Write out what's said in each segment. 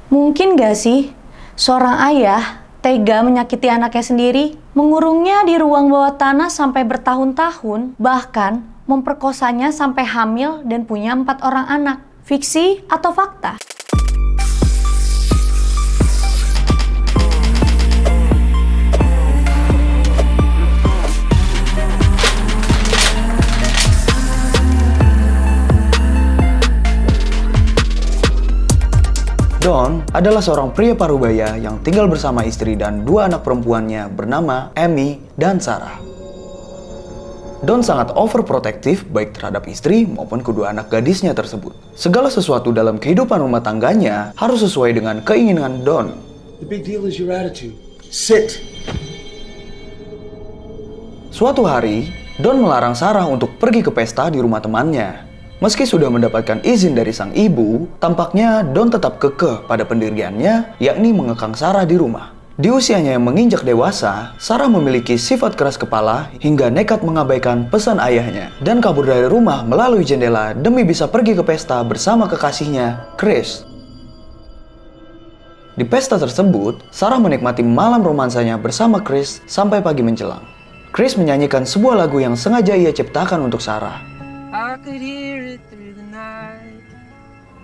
Mungkin gak sih seorang ayah tega menyakiti anaknya sendiri, mengurungnya di ruang bawah tanah sampai bertahun-tahun, bahkan memperkosanya sampai hamil dan punya 4 orang anak. Fiksi atau fakta? Don adalah seorang pria parubaya yang tinggal bersama istri dan 2 anak perempuannya bernama Amy dan Sarah. Don sangat overprotektif baik terhadap istri maupun kedua anak gadisnya tersebut. Segala sesuatu dalam kehidupan rumah tangganya harus sesuai dengan keinginan Don. The big deal is your attitude. Sit. Suatu hari, Don melarang Sarah untuk pergi ke pesta di rumah temannya. Meski sudah mendapatkan izin dari sang ibu, tampaknya Don tetap kekeh pada pendiriannya, yakni mengekang Sarah di rumah. Di usianya yang menginjak dewasa, Sarah memiliki sifat keras kepala hingga nekat mengabaikan pesan ayahnya dan kabur dari rumah melalui jendela demi bisa pergi ke pesta bersama kekasihnya, Chris. Di pesta tersebut, Sarah menikmati malam romansanya bersama Chris sampai pagi menjelang. Chris menyanyikan sebuah lagu yang sengaja ia ciptakan untuk Sarah.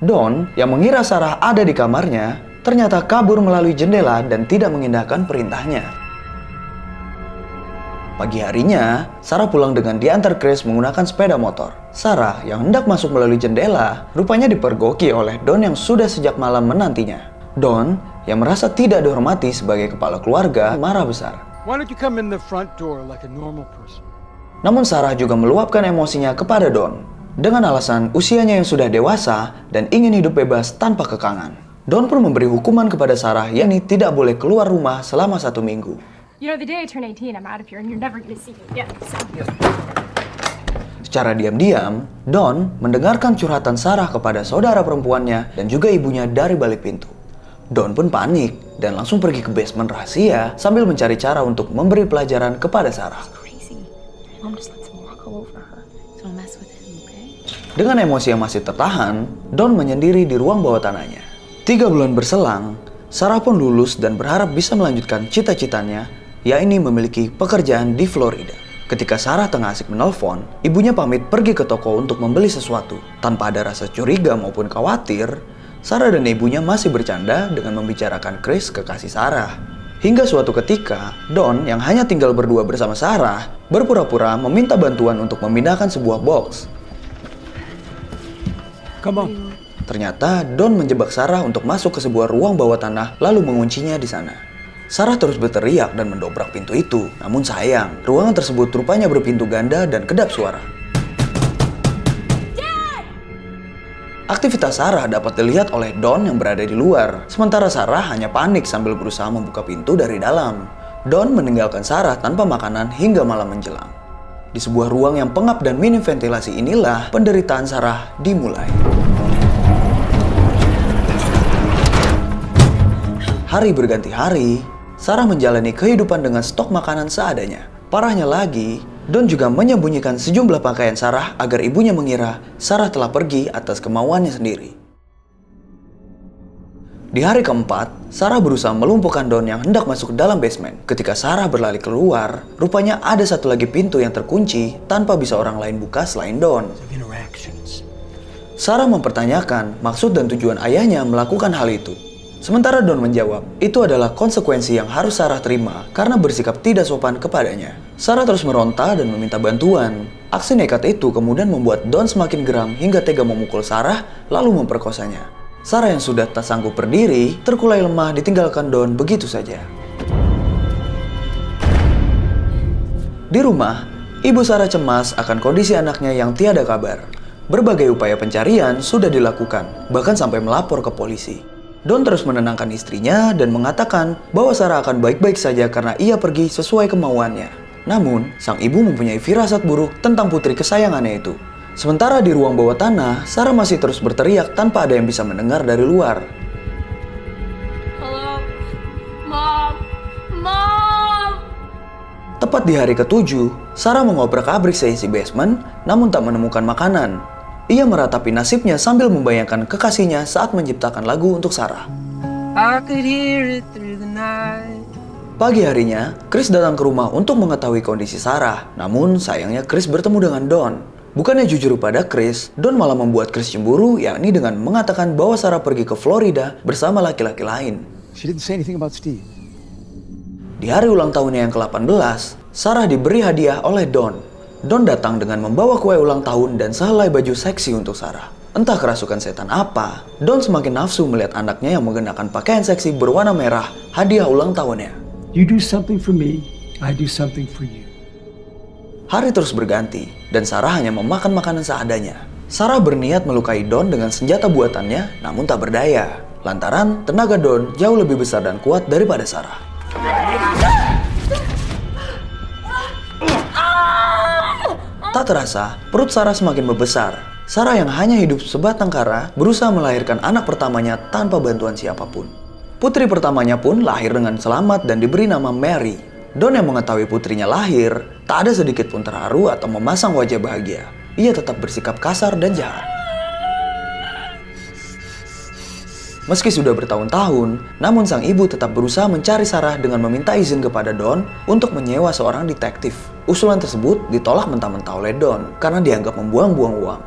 Don, yang mengira Sarah ada di kamarnya, ternyata kabur melalui jendela dan tidak mengindahkan perintahnya. Pagi harinya, Sarah pulang dengan diantar Chris menggunakan sepeda motor. Sarah, yang hendak masuk melalui jendela, rupanya dipergoki oleh Don yang sudah sejak malam menantinya. Don, yang merasa tidak dihormati sebagai kepala keluarga, marah besar. Why don't you come in the front door like a normal person? Namun Sarah juga meluapkan emosinya kepada Don dengan alasan usianya yang sudah dewasa dan ingin hidup bebas tanpa kekangan. Don pun memberi hukuman kepada Sarah, yakni tidak boleh keluar rumah selama 1 minggu. You know, the day I turn 18, I'm out of here and you're never gonna see me again. So. Secara diam-diam, Don mendengarkan curhatan Sarah kepada saudara perempuannya dan juga ibunya dari balik pintu. Don pun panik dan langsung pergi ke basement rahasia sambil mencari cara untuk memberi pelajaran kepada Sarah. Dengan emosi yang masih tertahan, Don menyendiri di ruang bawah tanahnya. 3 bulan berselang, Sarah pun lulus dan berharap bisa melanjutkan cita-citanya, yakni memiliki pekerjaan di Florida. Ketika Sarah tengah asik menelpon, ibunya pamit pergi ke toko untuk membeli sesuatu. Tanpa ada rasa curiga maupun khawatir, Sarah dan ibunya masih bercanda dengan membicarakan Chris, kekasih Sarah. Hingga suatu ketika, Don yang hanya tinggal berdua bersama Sarah, berpura-pura meminta bantuan untuk memindahkan sebuah box. Come on. Ternyata Don menjebak Sarah untuk masuk ke sebuah ruang bawah tanah lalu menguncinya di sana. Sarah terus berteriak dan mendobrak pintu itu. Namun sayang, ruangan tersebut rupanya berpintu ganda dan kedap suara. Dad! Aktivitas Sarah dapat dilihat oleh Don yang berada di luar. Sementara Sarah hanya panik sambil berusaha membuka pintu dari dalam. Don meninggalkan Sarah tanpa makanan hingga malam menjelang. Di sebuah ruang yang pengap dan minim ventilasi inilah penderitaan Sarah dimulai. Hari berganti hari, Sarah menjalani kehidupan dengan stok makanan seadanya. Parahnya lagi, Don juga menyembunyikan sejumlah pakaian Sarah agar ibunya mengira Sarah telah pergi atas kemauannya sendiri. Di hari keempat, Sarah berusaha melumpuhkan Don yang hendak masuk ke dalam basement. Ketika Sarah berlari keluar, rupanya ada satu lagi pintu yang terkunci tanpa bisa orang lain buka selain Don. Sarah mempertanyakan maksud dan tujuan ayahnya melakukan hal itu. Sementara Don menjawab, itu adalah konsekuensi yang harus Sarah terima karena bersikap tidak sopan kepadanya. Sarah terus meronta dan meminta bantuan. Aksi nekat itu kemudian membuat Don semakin geram hingga tega memukul Sarah lalu memperkosanya. Sarah yang sudah tak sanggup berdiri, terkulai lemah ditinggalkan Don begitu saja. Di rumah, ibu Sarah cemas akan kondisi anaknya yang tiada kabar. Berbagai upaya pencarian sudah dilakukan, bahkan sampai melapor ke polisi. Don terus menenangkan istrinya dan mengatakan bahwa Sarah akan baik-baik saja karena ia pergi sesuai kemauannya. Namun, sang ibu mempunyai firasat buruk tentang putri kesayangannya itu. Sementara di ruang bawah tanah, Sarah masih terus berteriak tanpa ada yang bisa mendengar dari luar. Hello? Mom? Mom? Tepat di hari ke-7, Sarah mengobrak-abrik seisi basement, namun tak menemukan makanan. Ia meratapi nasibnya sambil membayangkan kekasihnya saat menciptakan lagu untuk Sarah. I could hear it through the night. Pagi harinya, Chris datang ke rumah untuk mengetahui kondisi Sarah. Namun sayangnya Chris bertemu dengan Don. Bukannya jujur pada Chris, Don malah membuat Chris cemburu, yakni dengan mengatakan bahwa Sarah pergi ke Florida bersama laki-laki lain. She didn't say anything about Steve. Di hari ulang tahunnya yang ke-18, Sarah diberi hadiah oleh Don. Don datang dengan membawa kue ulang tahun dan sehelai baju seksi untuk Sarah. Entah kerasukan setan apa, Don semakin nafsu melihat anaknya yang mengenakan pakaian seksi berwarna merah hadiah ulang tahunnya. You do something for me, I do something for you. Hari terus berganti, dan Sarah hanya memakan makanan seadanya. Sarah berniat melukai Don dengan senjata buatannya, namun tak berdaya. Lantaran tenaga Don jauh lebih besar dan kuat daripada Sarah. Tak terasa, perut Sarah semakin membesar. Sarah yang hanya hidup sebatang kara berusaha melahirkan anak pertamanya tanpa bantuan siapapun. Putri pertamanya pun lahir dengan selamat dan diberi nama Mary. Don yang mengetahui putrinya lahir, tak ada sedikit pun terharu atau memasang wajah bahagia. Ia tetap bersikap kasar dan jahat. Meski sudah bertahun-tahun, namun sang ibu tetap berusaha mencari Sarah dengan meminta izin kepada Don untuk menyewa seorang detektif. Usulan tersebut ditolak mentah-mentah oleh Don karena dianggap membuang-buang uang.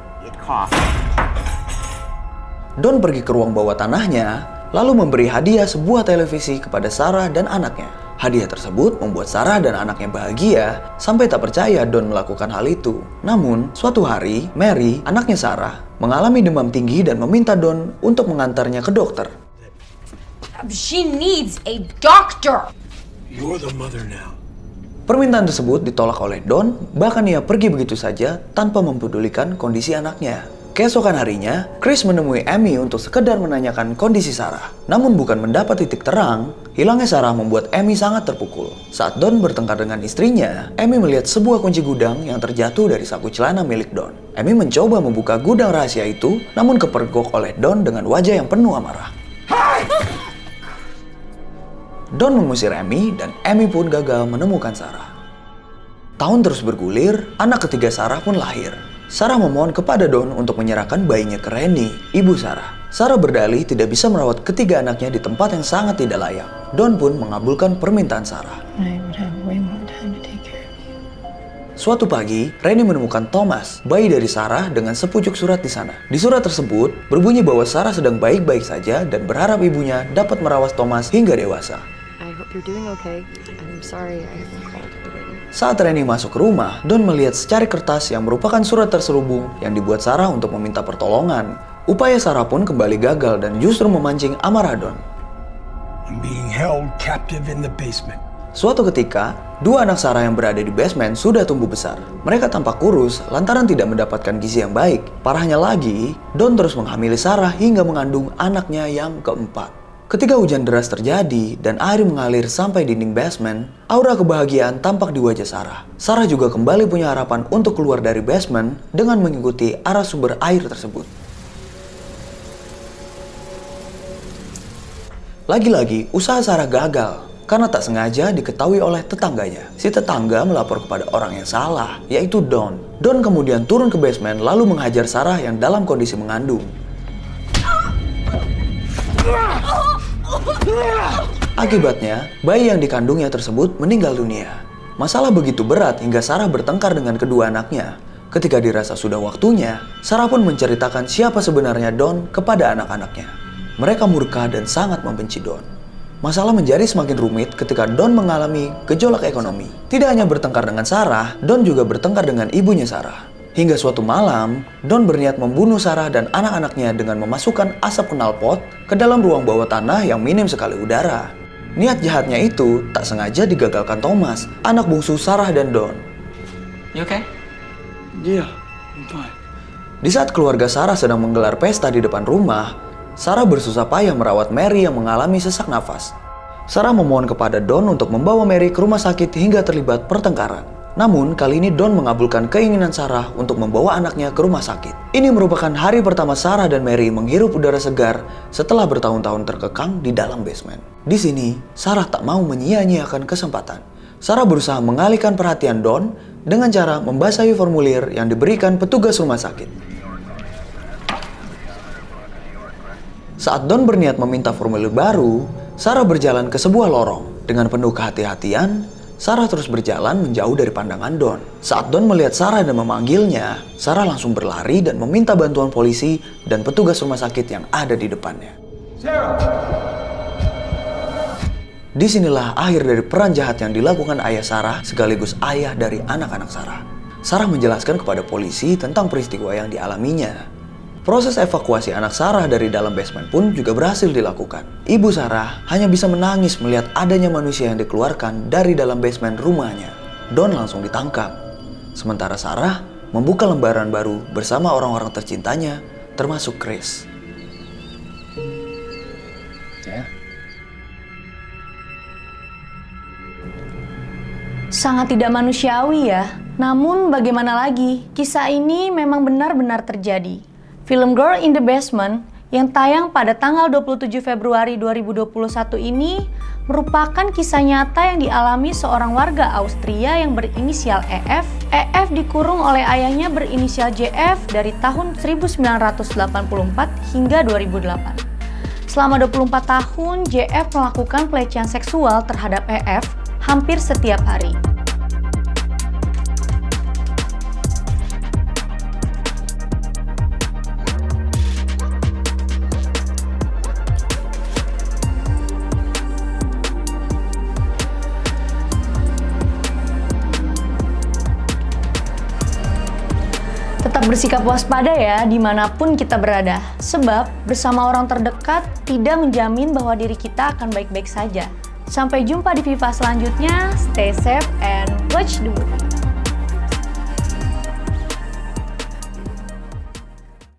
Don pergi ke ruang bawah tanahnya, lalu memberi hadiah sebuah televisi kepada Sarah dan anaknya. Hadiah tersebut membuat Sarah dan anaknya bahagia sampai tak percaya Don melakukan hal itu. Namun, suatu hari, Mary, anaknya Sarah, mengalami demam tinggi dan meminta Don untuk mengantarnya ke dokter. She needs a doctor. You're the mother now. Permintaan tersebut ditolak oleh Don, bahkan ia pergi begitu saja tanpa mempedulikan kondisi anaknya. Keesokan harinya, Chris menemui Amy untuk sekedar menanyakan kondisi Sarah. Namun bukan mendapat titik terang, hilangnya Sarah membuat Amy sangat terpukul. Saat Don bertengkar dengan istrinya, Amy melihat sebuah kunci gudang yang terjatuh dari saku celana milik Don. Amy mencoba membuka gudang rahasia itu, namun kepergok oleh Don dengan wajah yang penuh amarah. Don mengusir Amy dan Amy pun gagal menemukan Sarah. Tahun terus bergulir, anak ketiga Sarah pun lahir. Sarah memohon kepada Don untuk menyerahkan bayinya ke Rennie, ibu Sarah. Sarah berdalih tidak bisa merawat ketiga anaknya di tempat yang sangat tidak layak. Don pun mengabulkan permintaan Sarah. Suatu pagi, Rennie menemukan Thomas, bayi dari Sarah dengan sepucuk surat di sana. Di surat tersebut, berbunyi bahwa Sarah sedang baik-baik saja dan berharap ibunya dapat merawat Thomas hingga dewasa. I hope you're doing okay. I'm sorry I haven't called already. Saat Rennie masuk ke rumah, Don melihat secari kertas yang merupakan surat terselubung yang dibuat Sarah untuk meminta pertolongan. Upaya Sarah pun kembali gagal dan justru memancing amarah Don. I'm being held captive in the basement. Suatu ketika, dua anak Sarah yang berada di basement sudah tumbuh besar. Mereka tampak kurus lantaran tidak mendapatkan gizi yang baik. Parahnya lagi, Don terus menghamili Sarah hingga mengandung anaknya yang keempat. Ketika hujan deras terjadi dan air mengalir sampai dinding basement, aura kebahagiaan tampak di wajah Sarah. Sarah juga kembali punya harapan untuk keluar dari basement dengan mengikuti arah sumber air tersebut. Lagi-lagi, usaha Sarah gagal karena tak sengaja diketahui oleh tetangganya. Si tetangga melapor kepada orang yang salah, yaitu Don. Don kemudian turun ke basement lalu menghajar Sarah yang dalam kondisi mengandung. Akibatnya, bayi yang dikandungnya tersebut meninggal dunia. Masalah begitu berat hingga Sarah bertengkar dengan kedua anaknya. Ketika dirasa sudah waktunya, Sarah pun menceritakan siapa sebenarnya Don kepada anak-anaknya. Mereka murka dan sangat membenci Don. Masalah menjadi semakin rumit ketika Don mengalami gejolak ekonomi. Tidak hanya bertengkar dengan Sarah, Don juga bertengkar dengan ibunya Sarah. Hingga suatu malam, Don berniat membunuh Sarah dan anak-anaknya dengan memasukkan asap knalpot ke dalam ruang bawah tanah yang minim sekali udara. Niat jahatnya itu tak sengaja digagalkan Thomas, anak bungsu Sarah dan Don. You okay? Yeah, I'm fine. Di saat keluarga Sarah sedang menggelar pesta di depan rumah, Sarah bersusah payah merawat Mary yang mengalami sesak nafas. Sarah memohon kepada Don untuk membawa Mary ke rumah sakit hingga terlibat pertengkaran. Namun, kali ini Don mengabulkan keinginan Sarah untuk membawa anaknya ke rumah sakit. Ini merupakan hari pertama Sarah dan Mary menghirup udara segar setelah bertahun-tahun terkekang di dalam basement. Di sini, Sarah tak mau menyia-nyiakan kesempatan. Sarah berusaha mengalihkan perhatian Don dengan cara membasahi formulir yang diberikan petugas rumah sakit. Saat Don berniat meminta formulir baru, Sarah berjalan ke sebuah lorong. Dengan penuh kehati-hatian, Sarah terus berjalan menjauh dari pandangan Don. Saat Don melihat Sarah dan memanggilnya, Sarah langsung berlari dan meminta bantuan polisi dan petugas rumah sakit yang ada di depannya. Disinilah akhir dari peran jahat yang dilakukan ayah Sarah sekaligus ayah dari anak-anak Sarah. Sarah menjelaskan kepada polisi tentang peristiwa yang dialaminya. Proses evakuasi anak Sarah dari dalam basement pun juga berhasil dilakukan. Ibu Sarah hanya bisa menangis melihat adanya manusia yang dikeluarkan dari dalam basement rumahnya. Don langsung ditangkap. Sementara Sarah membuka lembaran baru bersama orang-orang tercintanya, termasuk Chris. Sangat tidak manusiawi ya. Namun bagaimana lagi, kisah ini memang benar-benar terjadi. Film Girl in the Basement yang tayang pada tanggal 27 Februari 2021 ini merupakan kisah nyata yang dialami seorang warga Austria yang berinisial EF. EF dikurung oleh ayahnya berinisial JF dari tahun 1984 hingga 2008. Selama 24 tahun, JF melakukan pelecehan seksual terhadap EF hampir setiap hari. Tetap bersikap waspada ya dimanapun kita berada. Sebab bersama orang terdekat tidak menjamin bahwa diri kita akan baik-baik saja. Sampai jumpa di Viva selanjutnya. Stay safe and watch the movie.